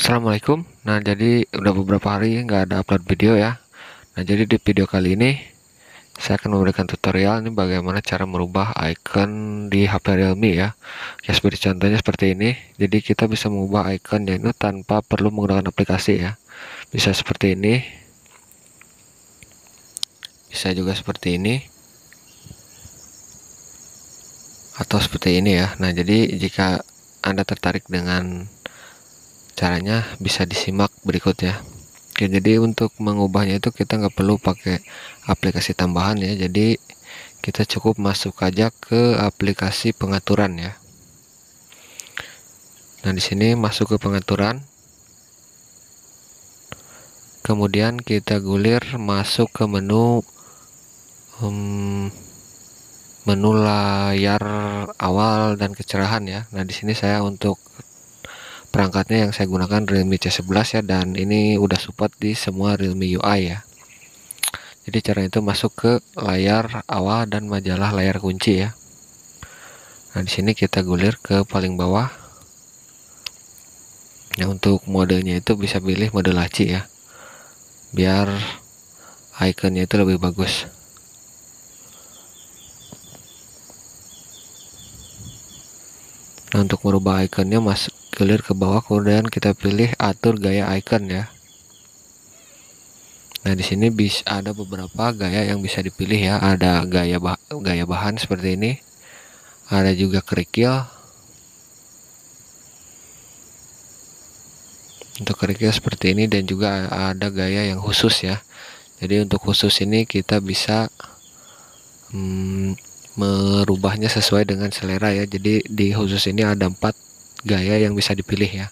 Assalamualaikum. Nah, jadi udah beberapa hari nggak ada upload video ya. Nah, jadi di video kali ini saya akan memberikan tutorial ini bagaimana cara merubah icon di HP Realme ya. Ya seperti contohnya seperti ini. Jadi kita bisa mengubah iconnya itu tanpa perlu menggunakan aplikasi ya. Bisa seperti ini. Bisa juga seperti ini. Atau seperti ini ya. Nah, jadi jika Anda tertarik dengan caranya bisa disimak berikut ya. Oke, jadi untuk mengubahnya itu kita nggak perlu pakai aplikasi tambahan ya. Jadi kita cukup masuk aja ke aplikasi pengaturan ya. Nah, di sini masuk ke pengaturan. Kemudian kita gulir masuk ke menu layar awal dan kecerahan ya. Nah, di sini saya untuk perangkatnya yang saya gunakan Realme C11 ya, dan ini udah support di semua Realme UI ya. Jadi cara itu masuk ke layar awal dan majalah layar kunci ya. Nah, di sini kita gulir ke paling bawah. Nah, untuk modenya itu bisa pilih mode laci ya, biar ikonnya itu lebih bagus. Nah, untuk merubah ikonnya masuk gulir ke bawah, kemudian kita pilih atur gaya icon ya. Nah, di sini bisa ada beberapa gaya yang bisa dipilih ya. Ada gaya bahan seperti ini. Ada juga kerikil. Untuk kerikil seperti ini, dan juga ada gaya yang khusus ya. Jadi untuk khusus ini kita bisa merubahnya sesuai dengan selera ya. Jadi di khusus ini ada 4 gaya yang bisa dipilih ya.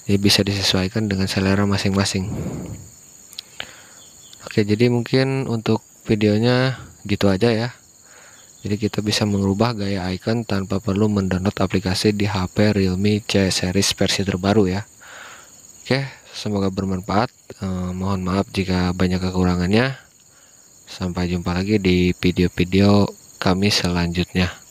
Jadi bisa disesuaikan dengan selera masing-masing. Oke, jadi mungkin untuk videonya gitu aja ya. Jadi kita bisa mengubah gaya icon tanpa perlu mendownload aplikasi di HP Realme C series versi terbaru ya. Oke, semoga bermanfaat. Mohon maaf jika banyak kekurangannya. Sampai jumpa lagi di video-video kami selanjutnya.